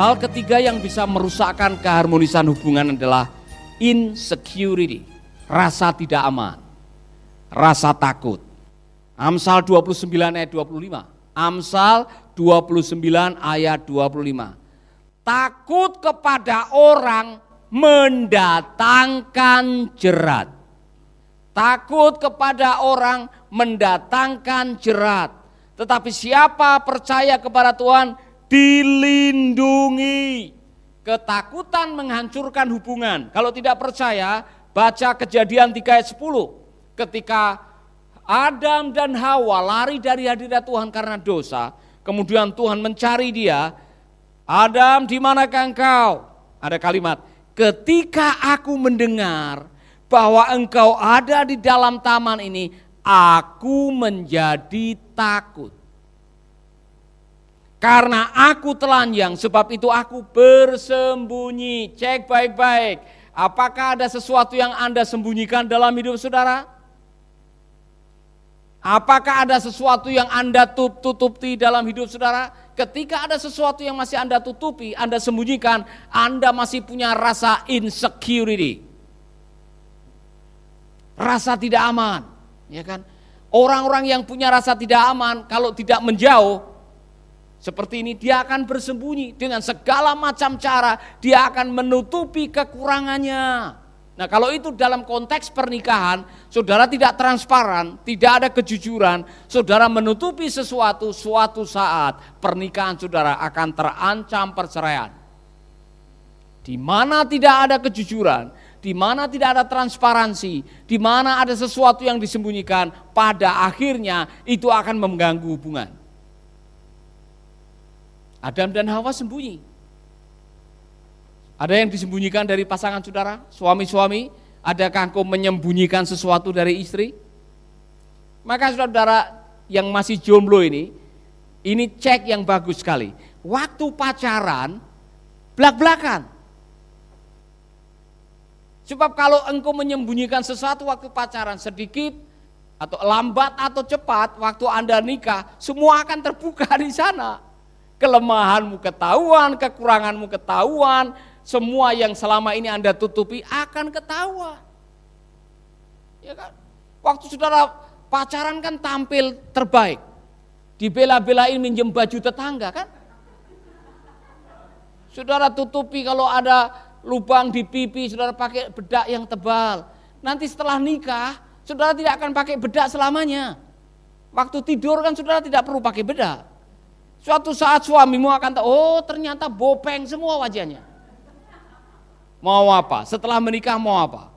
Hal ketiga yang bisa merusakkan keharmonisan hubungan adalah insecurity, rasa tidak aman, rasa takut. Amsal 29 ayat 25. Amsal 29 ayat 25. Takut kepada orang mendatangkan jerat. Takut kepada orang mendatangkan jerat. Tetapi siapa percaya kepada Tuhan dilindungi. Ketakutan menghancurkan hubungan. Kalau tidak percaya, baca Kejadian 3 ayat 10. Ketika Adam dan Hawa lari dari hadirat Tuhan karena dosa, kemudian Tuhan mencari dia. Adam, di manakah engkau? Ada kalimat, ketika aku mendengar bahwa engkau ada di dalam taman ini, aku menjadi takut. Karena aku telanjang, sebab itu aku bersembunyi. Cek baik-baik, apakah ada sesuatu yang Anda sembunyikan dalam hidup saudara? Apakah ada sesuatu yang Anda tutupi dalam hidup saudara? Ketika ada sesuatu yang masih Anda tutupi, Anda sembunyikan, Anda masih punya rasa insecurity. Rasa tidak aman, ya kan? Orang-orang yang punya rasa tidak aman, kalau tidak menjauh seperti ini, dia akan bersembunyi dengan segala macam cara, dia akan menutupi kekurangannya. Nah, kalau itu dalam konteks pernikahan, saudara tidak transparan, tidak ada kejujuran, saudara menutupi sesuatu, suatu saat pernikahan saudara akan terancam perceraian. Di mana tidak ada kejujuran, di mana tidak ada transparansi, di mana ada sesuatu yang disembunyikan, pada akhirnya itu akan mengganggu hubungan. Adam dan Hawa sembunyi. Ada yang disembunyikan dari pasangan saudara? Suami-suami, adakah engkau menyembunyikan sesuatu dari istri? Maka saudara yang masih jomblo ini cek yang bagus sekali. Waktu pacaran, belak-belakan. Sebab kalau engkau menyembunyikan sesuatu waktu pacaran sedikit, atau lambat atau cepat, waktu Anda nikah, semua akan terbuka di sana. Kelemahanmu ketahuan, kekuranganmu ketahuan, semua yang selama ini Anda tutupi akan ketahuan. Ya kan? Waktu saudara pacaran kan tampil terbaik, dibela-belain minjem baju tetangga kan? Saudara tutupi kalau ada lubang di pipi, saudara pakai bedak yang tebal. Nanti setelah nikah, saudara tidak akan pakai bedak selamanya. Waktu tidur kan saudara tidak perlu pakai bedak. Suatu saat suamimu akan tahu, oh ternyata bopeng semua wajahnya. Mau apa? Setelah menikah mau apa?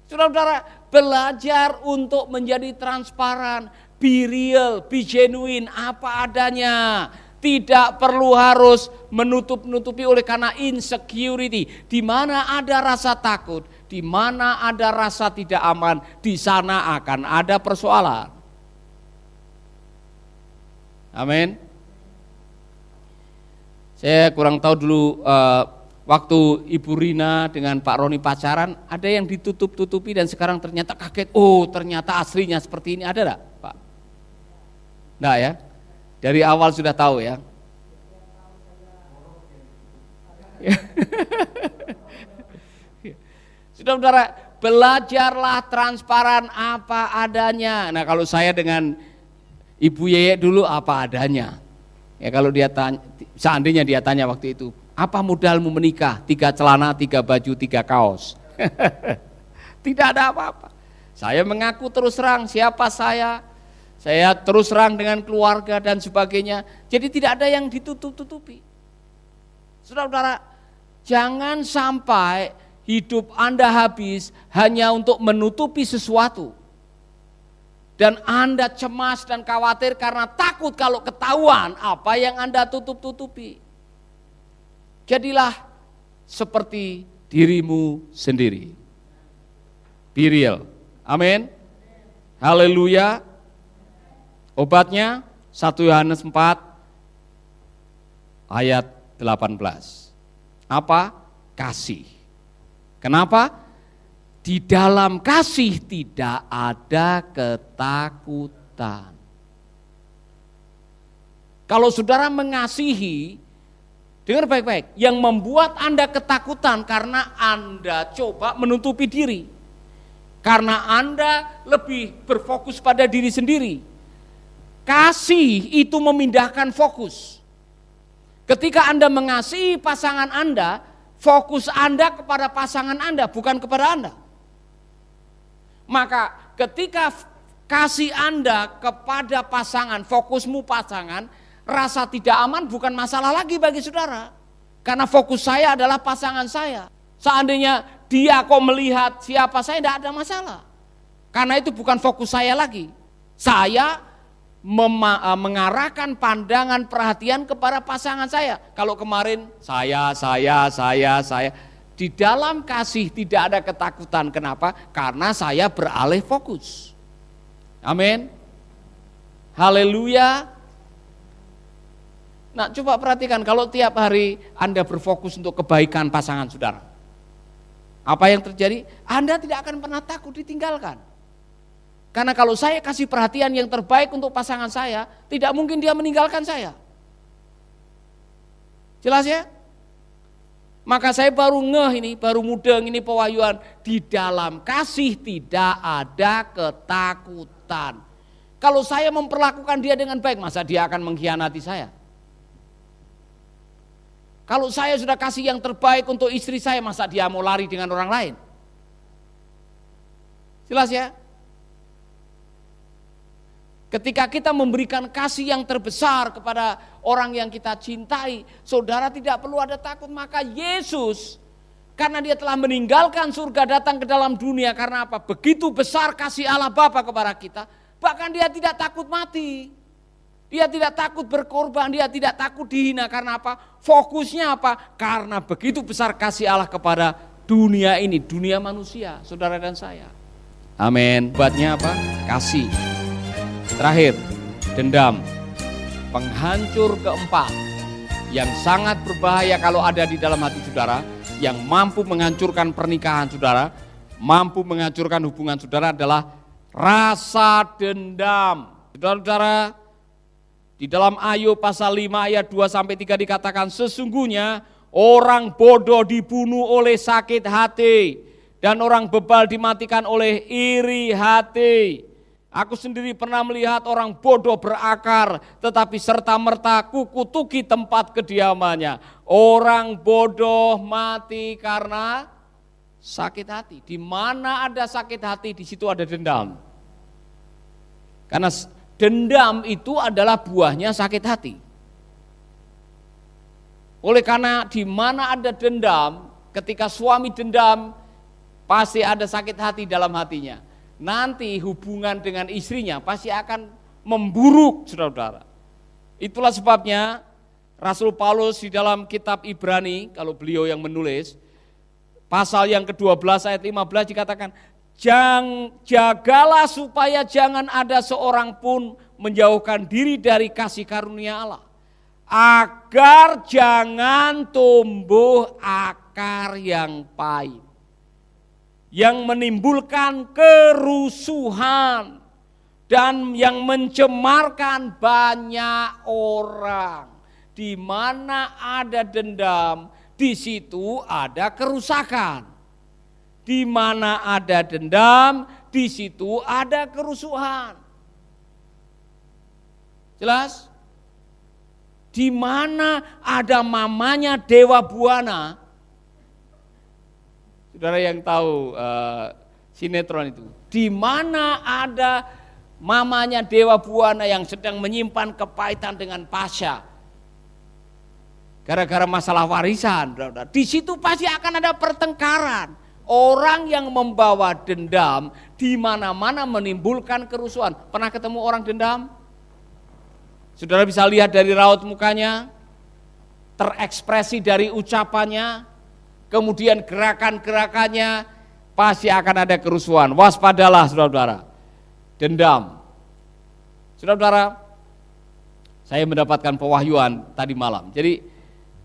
Saudara-saudara, belajar untuk menjadi transparan, be real, be genuine, apa adanya. Tidak perlu harus menutup-nutupi oleh karena insecurity. Di mana ada rasa takut, di mana ada rasa tidak aman, di sana akan ada persoalan. Amin. Saya kurang tahu dulu waktu Ibu Rina dengan Pak Roni pacaran, ada yang ditutup-tutupi dan sekarang ternyata kaget, oh ternyata aslinya seperti ini, ada enggak Pak? Enggak ya? Dari awal sudah tahu ya? Saudara-saudara, belajarlah transparan apa adanya. Nah kalau saya dengan Ibu Yeye dulu apa adanya. Ya kalau dia tanya, seandainya dia tanya waktu itu, apa modalmu menikah? 3 celana, 3 baju, 3 kaos. Tidak ada apa-apa. Saya mengaku terus terang siapa saya terus terang dengan keluarga dan sebagainya. Jadi tidak ada yang ditutup-tutupi. Saudara-saudara, jangan sampai hidup Anda habis hanya untuk menutupi sesuatu. Dan Anda cemas dan khawatir karena takut kalau ketahuan apa yang Anda tutup-tutupi. Jadilah seperti dirimu sendiri. Be real. Amin. Haleluya. Obatnya 1 Yohanes 4 ayat 18. Apa? Kasih. Kenapa? Di dalam kasih tidak ada ketakutan. Kalau saudara mengasihi, dengar baik-baik, yang membuat Anda ketakutan karena Anda coba menutupi diri. Karena Anda lebih berfokus pada diri sendiri. Kasih itu memindahkan fokus. Ketika Anda mengasihi pasangan Anda, fokus Anda kepada pasangan Anda, bukan kepada Anda. Maka ketika kasih Anda kepada pasangan, fokusmu pasangan, rasa tidak aman bukan masalah lagi bagi saudara. Karena fokus saya adalah pasangan saya. Seandainya dia kok melihat siapa saya, tidak ada masalah. Karena itu bukan fokus saya lagi. Saya mengarahkan pandangan perhatian kepada pasangan saya. Kalau kemarin saya. Di dalam kasih tidak ada ketakutan. Kenapa? Karena saya beralih fokus. Amin. Haleluya. Nah, coba perhatikan kalau tiap hari Anda berfokus untuk kebaikan pasangan saudara. Apa yang terjadi? Anda tidak akan pernah takut ditinggalkan. Karena kalau saya kasih perhatian yang terbaik untuk pasangan saya, tidak mungkin dia meninggalkan saya. Jelas ya? Maka saya baru baru mudeng ini pewahyuan. Di dalam kasih tidak ada ketakutan. Kalau saya memperlakukan dia dengan baik, masa dia akan mengkhianati saya? Kalau saya sudah kasih yang terbaik untuk istri saya, masa dia mau lari dengan orang lain? Jelas ya? Ketika kita memberikan kasih yang terbesar kepada orang yang kita cintai, saudara tidak perlu ada takut. Maka Yesus, karena dia telah meninggalkan surga datang ke dalam dunia, karena apa? Begitu besar kasih Allah Bapa kepada kita, bahkan dia tidak takut mati. Dia tidak takut berkorban, dia tidak takut dihina. Karena apa? Fokusnya apa? Karena begitu besar kasih Allah kepada dunia ini, dunia manusia, saudara dan saya. Amin. Buatnya apa? Kasih. Terakhir, dendam. Penghancur keempat yang sangat berbahaya kalau ada di dalam hati saudara, yang mampu menghancurkan pernikahan saudara, mampu menghancurkan hubungan saudara adalah rasa dendam. Saudara-saudara, di dalam Ayub pasal 5 ayat 2-3 dikatakan, sesungguhnya orang bodoh dibunuh oleh sakit hati dan orang bebal dimatikan oleh iri hati. Aku sendiri pernah melihat orang bodoh berakar, tetapi serta-merta kukutuki tempat kediamannya. Orang bodoh mati karena sakit hati. Di mana ada sakit hati, di situ ada dendam. Karena dendam itu adalah buahnya sakit hati. Oleh karena di mana ada dendam, ketika suami dendam, pasti ada sakit hati dalam hatinya. Nanti hubungan dengan istrinya pasti akan memburuk, saudara-saudara. Itulah sebabnya Rasul Paulus di dalam kitab Ibrani, kalau beliau yang menulis, pasal yang ke-12 ayat 15 dikatakan, jagalah supaya jangan ada seorang pun menjauhkan diri dari kasih karunia Allah, agar jangan tumbuh akar yang pahit, yang menimbulkan kerusuhan dan yang mencemarkan banyak orang. Di mana ada dendam, di situ ada kerusakan. Di mana ada dendam, di situ ada kerusuhan. Jelas? Di mana ada mamanya Dewa Buana, saudara yang tahu sinetron itu, di mana ada mamanya Dewa Buana yang sedang menyimpan kepahitan dengan Pasha, gara-gara masalah warisan, di situ pasti akan ada pertengkaran. Orang yang membawa dendam di mana-mana menimbulkan kerusuhan. Pernah ketemu orang dendam? Saudara bisa lihat dari raut mukanya, terekspresi dari ucapannya, kemudian gerakan-gerakannya, pasti akan ada kerusuhan. Waspadalah saudara-saudara. Dendam. Saudara-saudara, saya mendapatkan pewahyuan tadi malam. Jadi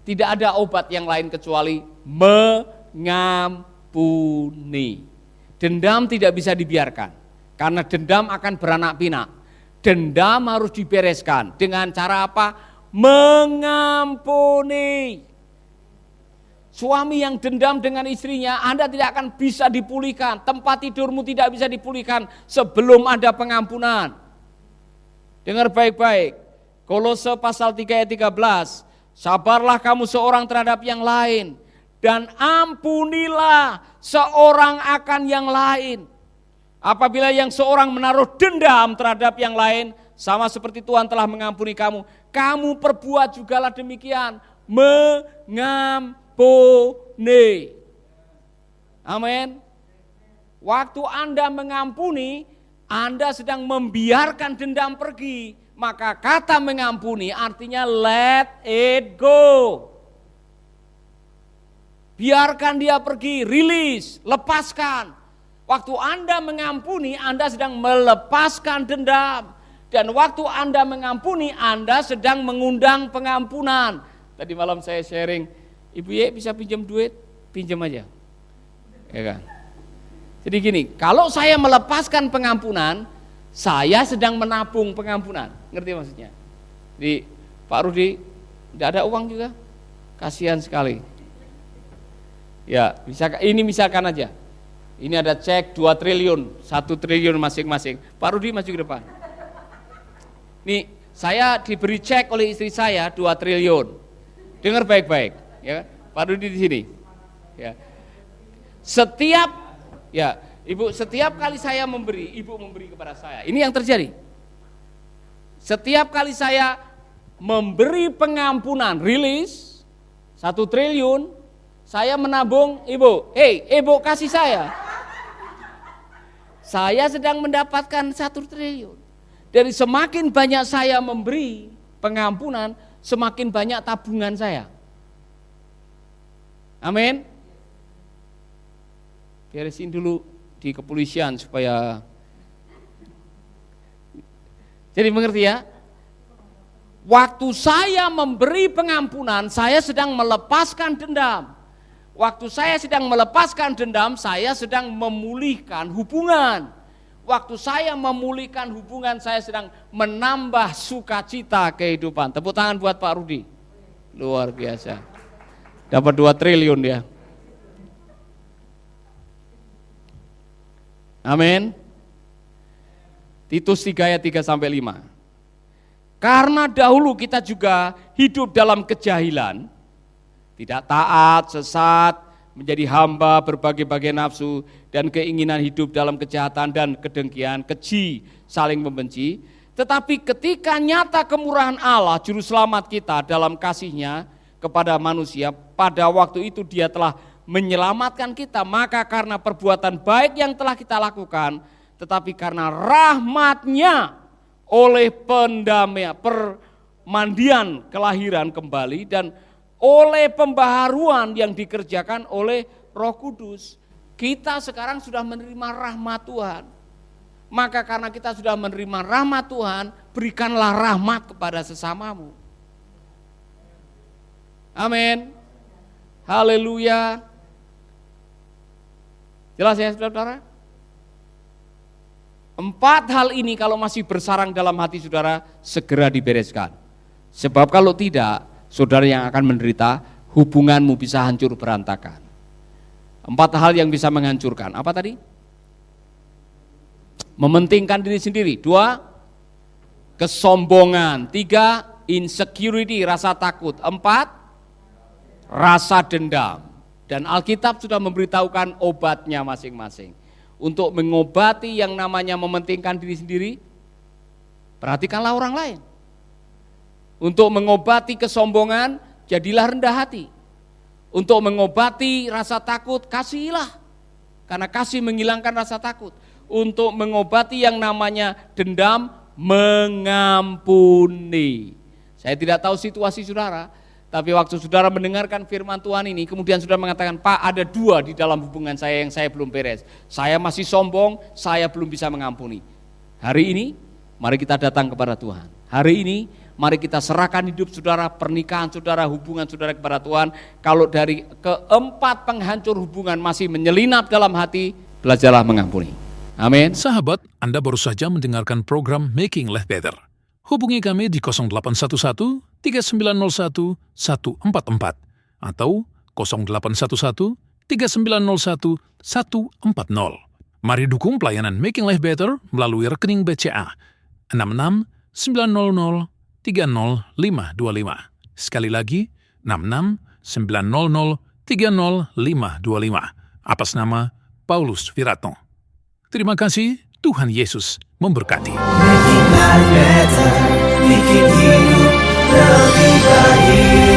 tidak ada obat yang lain kecuali mengampuni. Dendam tidak bisa dibiarkan, karena dendam akan beranak pinak. Dendam harus dibereskan. Dengan cara apa? mengampuni. Suami yang dendam dengan istrinya, Anda tidak akan bisa dipulihkan. Tempat tidurmu tidak bisa dipulihkan sebelum ada pengampunan. Dengar baik-baik. Kolose pasal 3 ayat 13. Sabarlah kamu seorang terhadap yang lain, dan ampunilah seorang akan yang lain. Apabila yang seorang menaruh dendam terhadap yang lain, sama seperti Tuhan telah mengampuni kamu, kamu perbuat jugalah demikian. Mengampuni. Amin. Waktu Anda mengampuni, Anda sedang membiarkan dendam pergi. Maka kata mengampuni artinya let it go. Biarkan dia pergi, rilis, lepaskan. Waktu Anda mengampuni, Anda sedang melepaskan dendam. Dan waktu Anda mengampuni, Anda sedang mengundang pengampunan. Tadi malam saya sharing, Ibu Ye bisa pinjam duit? Pinjam aja. Ya kan? Jadi gini, kalau saya melepaskan pengampunan, saya sedang menabung pengampunan. Ngerti maksudnya? Jadi Pak Rudi, tidak ada uang juga? Kasihan sekali. Ya, ini misalkan aja. Ini ada cek 2 triliun, 1 triliun masing-masing. Pak Rudi maju ke depan. Nih, saya diberi cek oleh istri saya 2 triliun. Dengar baik-baik, ya. Pak Rudi di sini. Ya. Ibu, setiap kali saya memberi, Ibu memberi kepada saya. Ini yang terjadi. Setiap kali saya memberi pengampunan, rilis 1 triliun, saya menabung, Ibu, Ibu kasih saya. Saya sedang mendapatkan 1 triliun. Dari semakin banyak saya memberi pengampunan, semakin banyak tabungan saya. Amin. Beresin dulu di kepolisian supaya. Jadi mengerti ya? Waktu saya memberi pengampunan, saya sedang melepaskan dendam. Waktu saya sedang melepaskan dendam, saya sedang memulihkan hubungan. Waktu saya memulihkan hubungan, saya sedang menambah sukacita kehidupan. Tepuk tangan buat Pak Rudi. Luar biasa. Dapat 2 triliun dia. Amin. Titus 3 ayat 3-5. Karena dahulu kita juga hidup dalam kejahilan, tidak taat, sesat, menjadi hamba berbagai-bagai nafsu dan keinginan hidup dalam kejahatan dan kedengkian, keji, saling membenci. Tetapi ketika nyata kemurahan Allah, juru selamat kita dalam kasih-Nya kepada manusia, pada waktu itu Dia telah menyelamatkan kita, maka karena perbuatan baik yang telah kita lakukan, tetapi karena rahmat-Nya oleh permandian kelahiran kembali dan oleh pembaharuan yang dikerjakan oleh Roh Kudus, kita sekarang sudah menerima rahmat Tuhan. Maka karena kita sudah menerima rahmat Tuhan, berikanlah rahmat kepada sesamamu. Amin. Haleluya. Jelas ya saudara? 4 hal ini kalau masih bersarang dalam hati saudara, segera dibereskan. Sebab kalau tidak, saudara yang akan menderita, hubunganmu bisa hancur berantakan. 4 hal yang bisa menghancurkan. Apa tadi? Mementingkan diri sendiri. 2, kesombongan. 3, insecurity, rasa takut. 4, rasa dendam. Dan Alkitab sudah memberitahukan obatnya masing-masing. Untuk mengobati yang namanya mementingkan diri sendiri, perhatikanlah orang lain. Untuk mengobati kesombongan, jadilah rendah hati. Untuk mengobati rasa takut, kasihilah. Karena kasih menghilangkan rasa takut. Untuk mengobati yang namanya dendam, mengampuni. Saya tidak tahu situasi saudara, tapi waktu saudara mendengarkan firman Tuhan ini, kemudian saudara mengatakan, Pak, ada 2 di dalam hubungan saya yang saya belum beres. Saya masih sombong, saya belum bisa mengampuni. Hari ini, mari kita datang kepada Tuhan. Hari ini, mari kita serahkan hidup saudara, pernikahan saudara, hubungan saudara kepada Tuhan. Kalau dari keempat penghancur hubungan masih menyelinap dalam hati, belajarlah mengampuni. Amin. Sahabat, Anda baru saja mendengarkan program Making Life Better. Hubungi kami di 0811 3901 144 atau 0811 3901 140. Mari dukung pelayanan Making Life Better melalui rekening BCA 66 900 30525. Sekali lagi, 66 900 30525. Atas nama Paulus Wiratno. Terima kasih, Tuhan Yesus memberkati. Making life better, bikin hidup lebih baik.